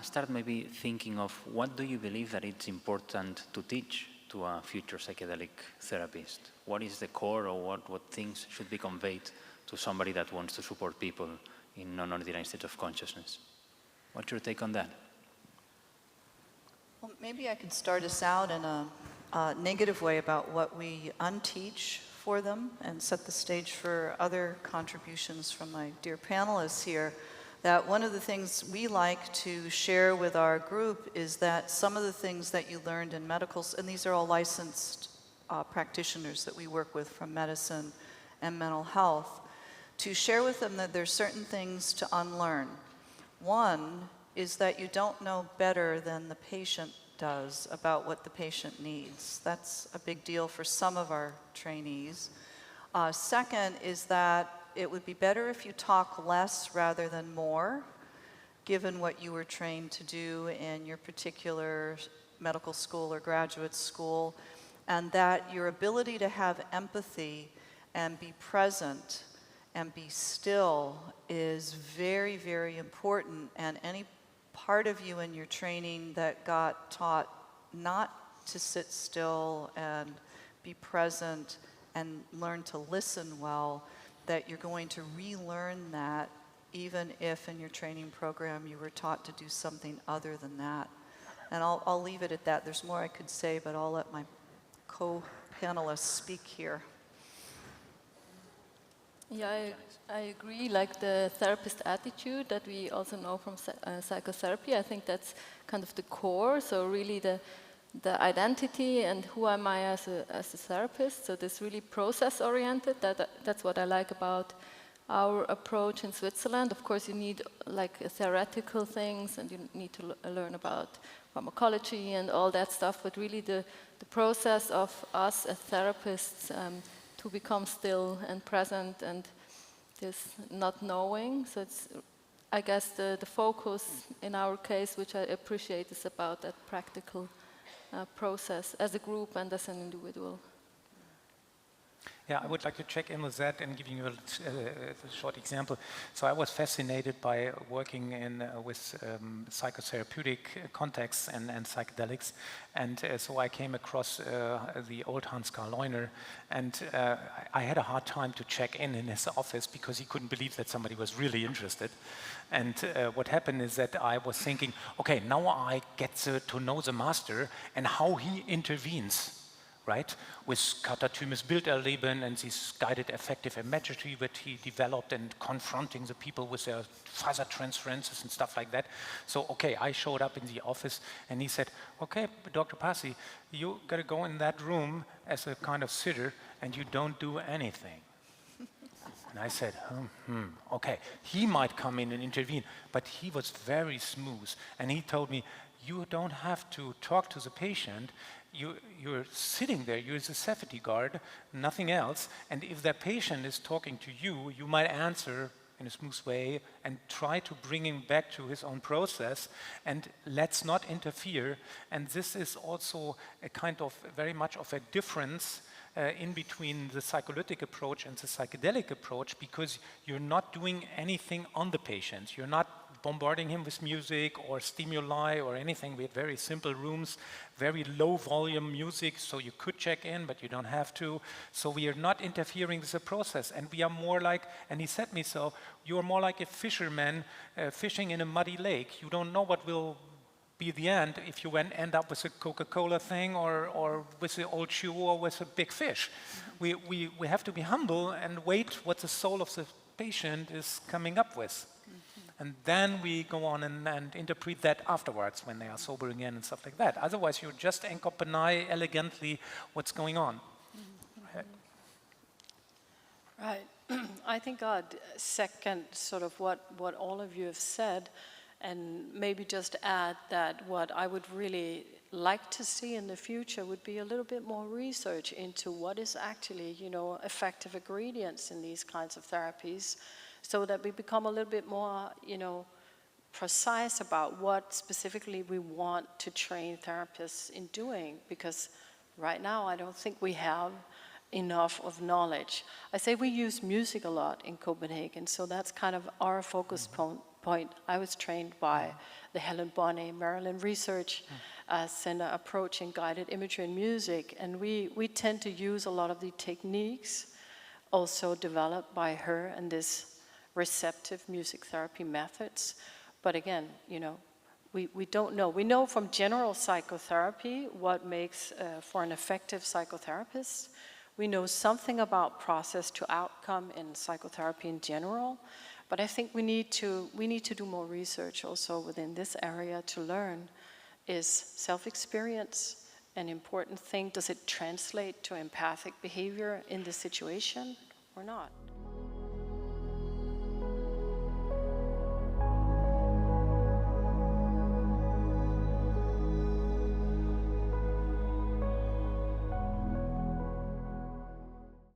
start maybe thinking of what do you believe that it's important to teach to a future psychedelic therapist? What is the core, or what things should be conveyed to somebody that wants to support people in non-ordinary states of consciousness? What's your take on that? Well, maybe I could start us out in a negative way about what we unteach for them and set the stage for other contributions from my dear panelists here. That one of the things we like to share with our group is that some of the things that you learned in medical, and these are all licensed practitioners that we work with from medicine and mental health, to share with them that there's certain things to unlearn. One is that you don't know better than the patient does about what the patient needs. That's a big deal for some of our trainees. Second is that it would be better if you talk less rather than more, given what you were trained to do in your particular medical school or graduate school, and that your ability to have empathy and be present and be still is very, very important. And any part of you in your training that got taught not to sit still and be present and learn to listen well, that you're going to relearn that, even if in your training program you were taught to do something other than that. And I'll leave it at that. There's more I could say, but I'll let my co-panelists speak here. Yeah, I agree, like the therapist attitude that we also know from psychotherapy. I think that's kind of the core, so really the identity and who am I as a therapist. So this really process-oriented, that's what I like about our approach in Switzerland. Of course, you need like theoretical things, and you need to learn about pharmacology and all that stuff, but really the process of us as therapists to become still and present and this not knowing. So it's, I guess, the focus in our case, which I appreciate, is about that practical process as a group and as an individual. Yeah, I would like to check in with that and giving you a short example. So I was fascinated by working with psychotherapeutic contexts and psychedelics, and so I came across the old Hans Karl Leuner, and I had a hard time to check in his office because he couldn't believe that somebody was really interested. And what happened is that I was thinking, okay, now I get to know the master and how he intervenes, right, with Katatymes Bilderleben and this guided affective imagery that he developed and confronting the people with their father transferences and stuff like that. So, okay, I showed up in the office and he said, okay, Dr. Passie, you got to go in that room as a kind of sitter and you don't do anything. And I said, okay, he might come in and intervene, but he was very smooth. And he told me, you don't have to talk to the patient. You're sitting there, you're the safety guard, nothing else. And if that patient is talking to you, you might answer in a smooth way and try to bring him back to his own process. And let's not interfere. And this is also a kind of very much of a difference in between the psycholytic approach and the psychedelic approach, because you're not doing anything on the patient. You're not bombarding him with music or stimuli or anything. We had very simple rooms, very low volume music, so you could check in, but you don't have to. So we are not interfering with the process, and we are more like, and he said me so, you're more like a fisherman fishing in a muddy lake. You don't know what will be the end if you end up with a Coca-Cola thing or with the old shoe or with a big fish. We have to be humble and wait what the soul of the patient is coming up with. And then we go on and interpret that afterwards when they are sober again and stuff like that. Otherwise, you just accompany elegantly what's going on. Right. I think I'd second sort of what all of you have said, and maybe just add that what I would really like to see in the future would be a little bit more research into what is actually, effective ingredients in these kinds of therapies, so that we become a little bit more, precise about what specifically we want to train therapists in doing, because right now I don't think we have enough of knowledge. I say we use music a lot in Copenhagen, so that's kind of our focus point, I was trained by the Helen Bonnet Maryland Research Center approach in guided imagery and music, and we tend to use a lot of the techniques also developed by her and this receptive music therapy methods. But again, we don't know. We know from general psychotherapy what makes for an effective psychotherapist. We know something about process to outcome in psychotherapy in general, but I think we need to do more research also within this area to learn, is self-experience an important thing? Does it translate to empathic behavior in the situation or not?